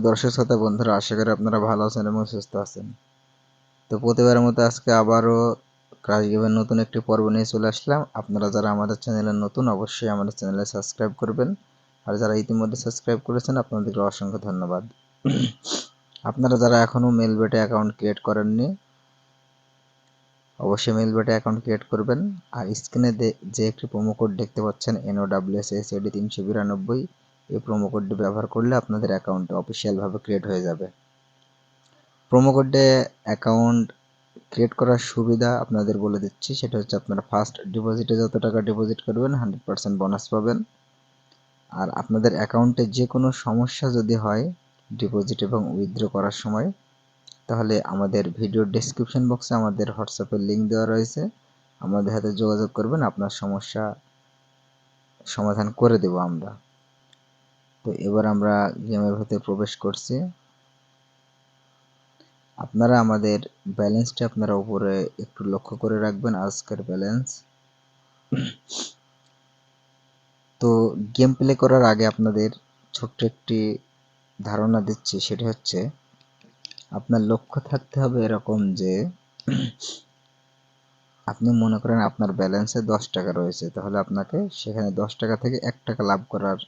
দর্শক শ্রোতা বন্ধুরা, আশা করি আপনারা ভালো আছেন এবং সুস্থ আছেন। তো প্রতিবারের মতো আজকে আবারও ক্রাশ গেমের নতুন একটি পর্ব নিয়ে চলে আসলাম। আপনারা যারা আমাদের চ্যানেলে নতুন, অবশ্যই আমাদের চ্যানেলে সাবস্ক্রাইব করবেন। আর যারা ইতিমধ্যে সাবস্ক্রাইব করেছেন, আপনাদেরকে অসংখ্য ধন্যবাদ। আপনারা যারা এখনও মেলবেটে অ্যাকাউন্ট ক্রিয়েট করেননি, অবশ্যই মেলবেটে অ্যাকাউন্ট ক্রিয়েট করবেন। আর স্ক্রিনে যে একটি প্রোমো কোড দেখতে পাচ্ছেন, NOWSSAD 392, এই প্রোমো কোডটি ব্যবহার করলে আপনাদের অ্যাকাউন্ট অফিসিয়ালভাবে ক্রিয়েট হয়ে যাবে। প্রোমো কোডে অ্যাকাউন্ট ক্রিয়েট করার সুবিধা আপনাদের বলে দিচ্ছি। সেটা হচ্ছে, আপনারা ফার্স্ট ডিপোজিটে যত টাকা ডিপোজিট করবেন 100% বোনাস পাবেন। আর আপনাদের অ্যাকাউন্টে যে কোনো সমস্যা যদি হয় ডিপোজিট এবং উইথড্র করার সময়, তাহলে আমাদের ভিডিওর ডেসক্রিপশন বক্সে আমাদের হোয়াটসঅ্যাপের লিঙ্ক দেওয়া রয়েছে। আমাদের সাথে যোগাযোগ করবেন, আপনার সমস্যা সমাধান করে দেব আমরা। তো এবার আমরা গেমের ভেতরে প্রবেশ করছি। আপনারা আমাদের ব্যালেন্সটা আপনারা উপরে একটু লক্ষ্য করে রাখবেন, আজকের ব্যালেন্স। তো গেম প্লে করার আগে আপনাদের ছোট্ট একটি ধারণা দিচ্ছি। সেটা হচ্ছে, আপনার লক্ষ্য থাকতে হবে এরকম যে আপনি মনে করেন আপনার ব্যালেন্সে 10 টাকা রয়েছে, তাহলে আপনাকে সেখানে 10 টাকা থেকে 1 টাকা লাভ করার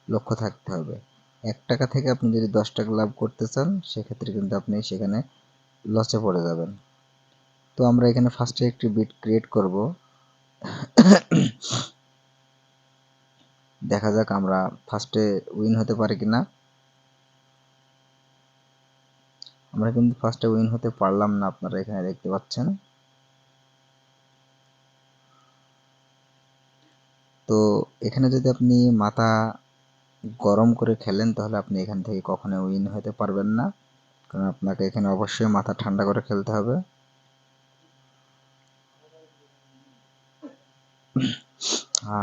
লক্ষ্য থাকতে হবে। 1 টাকা থেকে আপনি যদি 10 টাকা লাভ করতে চান, সেক্ষেত্রে কিন্তু আপনি সেখানে লসে পড়ে যাবেন। তো আমরা এখানে ফার্স্টে একটি বিট ক্রিয়েট করব। দেখা যাক আমরা ফার্স্টে উইন হতে পারি কিনা। আমরা কিন্তু ফার্স্টে উইন হতে পারলাম না, আপনারা এখানে দেখতে পাচ্ছেন। তো এখানে যদি আপনি মাথা গরম করে খেলেন, তাহলে আপনি এখান থেকে কখনো উইন হতে পারবেন না, কারণ আপনাকে এখানে অবশ্যই মাথা ঠান্ডা করে খেলতে হবে।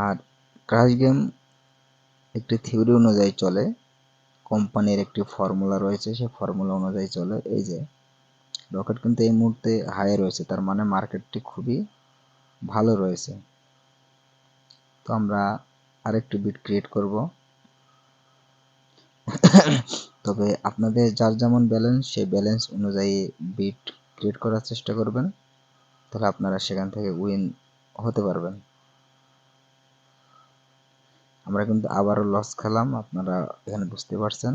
আর ক্রাশ গেম একটি থিওরি অনুযায়ী চলে, কোম্পানির একটি ফর্মুলা রয়েছে, সেই ফর্মুলা অনুযায়ী চলে। এই যে রকেট কিন্তু এই মুহূর্তে হাই রয়েছে, তার মানে মার্কেটটি খুবই ভালো রয়েছে। তো আমরা আরেকটি বিট ক্রিয়েট করব। তবে আপনাদের যার যেমন ব্যালেন্স, সেই ব্যালেন্স অনুযায়ী বিট ক্রিয়েট করার চেষ্টা করবেন, তাহলে আপনারা সেখান থেকে উইন হতে পারবেন। আমরা কিন্তু আবারও লস খেলাম, আপনারা এখানে বুঝতে পারছেন।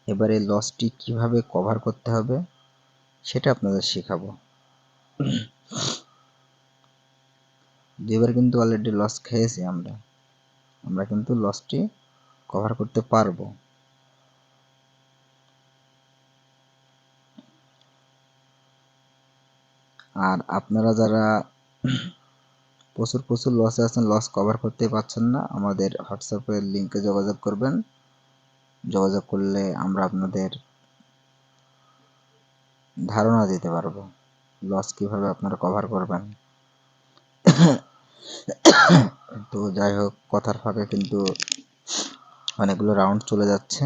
এবারে লসটি কিভাবে কভার করতে হবে সেটা আপনাদের শেখাবো। দুইবার কিন্তু অলরেডি লস খেয়েছি আমরা কিন্তু লসটি কভার করতে পারবো। আর আপনারা যারা প্রচুর লসে আছেন, লস কভার করতে পারছেন না, আমাদের হোয়াটসঅ্যাপের লিঙ্কে যোগাযোগ করবেন। যোগাযোগ করলে আমরা আপনাদের ধারণা দিতে পারবো লস কিভাবে আপনারা কভার করবেন। তো যাই হোক, কথার ফাঁকে কিন্তু অনেকগুলো রাউন্ড চলে যাচ্ছে।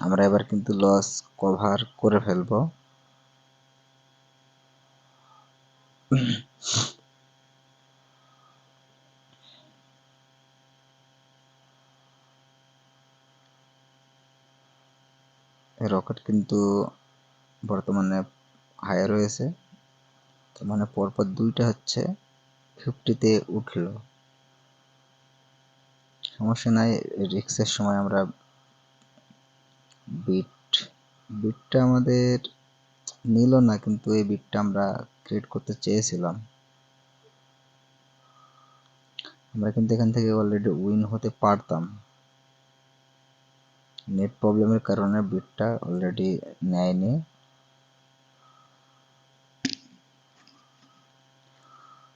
আমরা এবার কিন্তু লস কভার করে ফেলবো। রকেট কিন্তু বর্তমানে হাই রয়েছে, তার মানে পরপর দুইটা হচ্ছে 50-তে উঠলো। সমস্যা নাই, রিক্সের সময় আমরা বিটটা আমাদের নিল না, কিন্তু এই বিটটা আমরা ক্রিয়েট করতে চেয়েছিলাম। আমরা কিন্তু এখান থেকে অলরেডি উইন হতে পারতাম, নেট প্রবলেমের কারণে বিটটা অলরেডি নেয়নি।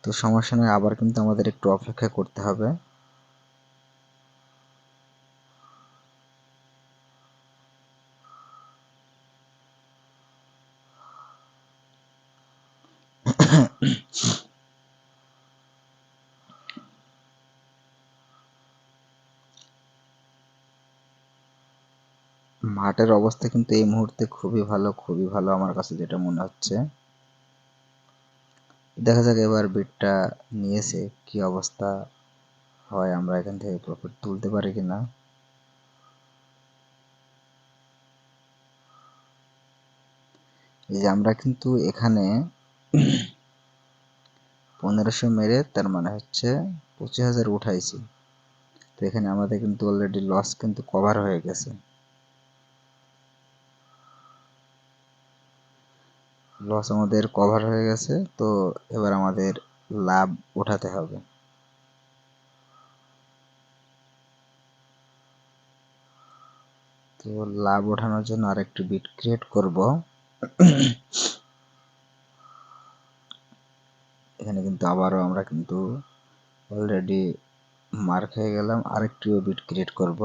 তো সমস্যা নয়, আবার কিন্তু আমাদের একটু অপেক্ষা করতে হবে। চার্টের অবস্থা কিন্তু এই মুহূর্তে খুবই ভালো আমার কাছে যেটা মনে হচ্ছে। দেখা যাক এবার বিটটা নিয়েছে কি অবস্থা হয়, আমরা এখান থেকে প্রফিট তুলতে পারি কিনা। এই যে আমরা কিন্তু এখানে 1500 মেরে তার মানে হচ্ছে 25,000 উঠাইছি। তো এখানে আমাদের কিন্তু অলরেডি লস কিন্তু কভার হয়ে গেছে। লস আমাদের কভার হয়ে গেছে, তো এবার আমাদের লাভ উঠাতে হবে। তো লাভ ওঠানোর জন্য আরেকটি বিট ক্রিয়েট করব। এখানে কিন্তু আবারও আমরা কিন্তু অলরেডি মার্ক হয়ে গেলাম, আরেকটিও বিট ক্রিয়েট করব।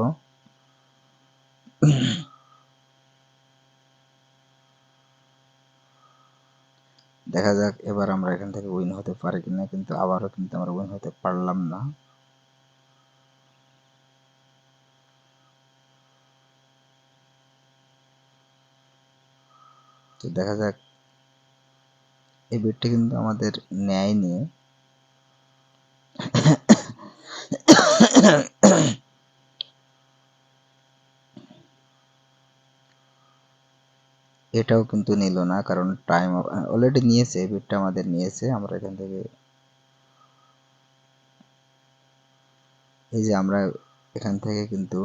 দেখা যাক এবার আমরা এখান থেকে উইন হতে পারি কিনা, কিন্তু আবারও কিন্তু আমরা উইন হতে পারলাম না। তো দেখা যাক, এই বিটটি কিন্তু আমাদের নেয়নি। এটাও কিন্তু নিল না, কারণ টাইম অলরেডি নিয়েছে, বিটটা আমাদের নিয়েছে। আমরা এখান থেকে এই যে আমরা এখান থেকে কিন্তু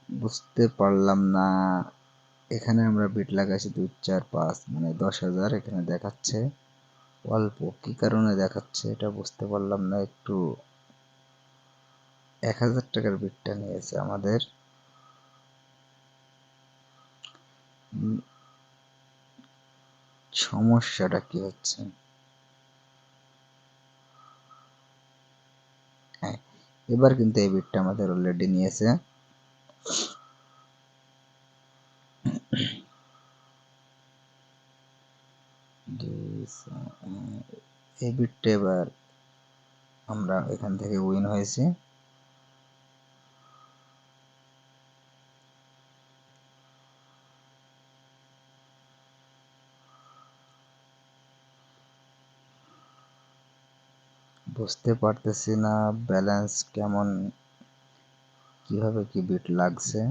বুঝতে পারলাম না, এখানে আমরা বিট লাগাইছি 2 4 5 মানে 10,000, এখানে দেখাচ্ছে অল্প, কি কারণে দেখাচ্ছে এটা বুঝতে পারলাম না। একটু 1000 টাকার বিটটা নিয়েছে আমাদের। সমস্যাটা কি হচ্ছে? হ্যাঁ, এবার কিন্তু এই বিটটা আমাদের অলরেডি নিয়েছে। এই বিটটা এবার আমরা এখান থেকে উইন হয়েছি। বুঝতে পারতেছি না ব্যালেন্স কেমন, কিভাবে কি বিট লাগছে।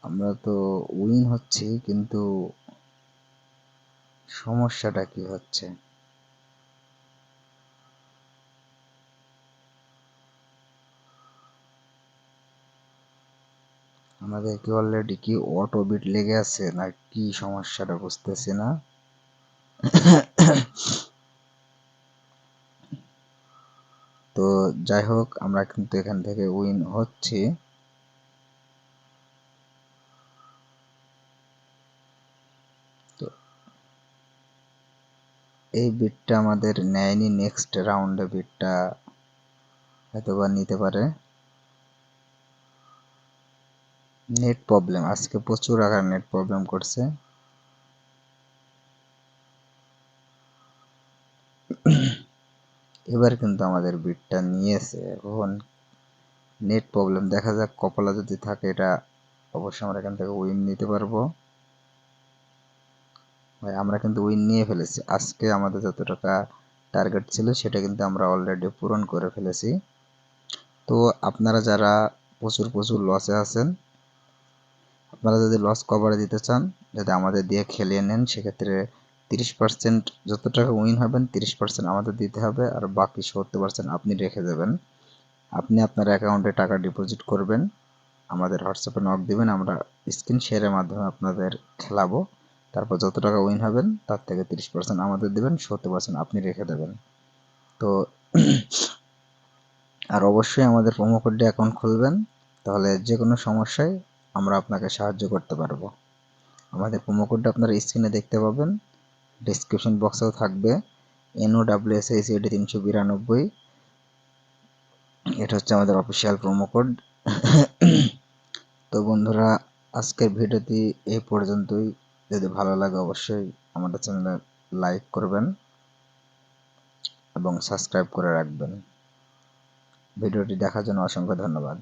আমরা তো উইন হচ্ছি, কিন্তু সমস্যাটা কি হচ্ছে? আমাদের কি অলরেডি কি অটো বিট লেগে আছে, না কি সমস্যাটা বুঝতেছি না। তো যাই হোক, আমরা কিন্তু এখান থেকে উইন হচ্ছি। তো এই বিটটা আমাদের নেয়নি, নেক্সট রাউন্ডে বিটটা হয়তোবা নিতে পারে। নেট প্রবলেম, আজকে প্রচুর আকার নেট প্রবলেম করছে। এবার কিন্তু আমাদের বিটটা নিয়েছে। এখন নেট প্রবলেম, দেখা যাক কপালে যদি থাকে এটা অবশ্যই আমরা এখান থেকে উইন নিতে পারবো। আমরা কিন্তু উইন নিয়ে ফেলেছি। আজকে আমাদের যত টাকা টার্গেট ছিল সেটা কিন্তু আমরা অলরেডি পূরণ করে ফেলেছি। তো আপনারা যারা প্রচুর লসে আছেন, আপনারা যদি লস কভারে দিতে চান, যদি আমাদের দিয়ে খেলিয়ে নেন, সেক্ষেত্রে 30% যত টাকা উইন হবেন 30% আমাদের দিতে হবে, আর বাকি 70% আপনি রেখে দেবেন। আপনি আপনার অ্যাকাউন্টে টাকা ডিপোজিট করবেন, আমাদের হোয়াটসঅ্যাপে নক দিবেন, আমরা স্ক্রিন শেয়ারের মাধ্যমে আপনাদের খেলাবো। তারপর যত টাকা উইন হবেন তার থেকে 30% আমাদের দিবেন, 70% আপনি রেখে দেবেন। তো আর অবশ্যই আমাদের প্রোমো কোড দিয়ে অ্যাকাউন্ট খুলবেন, তাহলে যে কোনো সমস্যায় আমরা আপনাকে সাহায্য করতে পারবো। আমাদের প্রোমো কোডটা আপনারা স্ক্রিনে দেখতে পাবেন, ডেসক্রিপশন বক্সেও থাকবে। NOWSACD 392, এটা হচ্ছে আমাদের অফিসিয়াল প্রোমো কোড। তো বন্ধুরা, আজকের ভিডিওটি এই পর্যন্তই। যদি ভালো লাগে অবশ্যই আমাদের চ্যানেলে লাইক করবেন এবং সাবস্ক্রাইব করে রাখবেন। ভিডিওটি দেখার জন্য অসংখ্য ধন্যবাদ।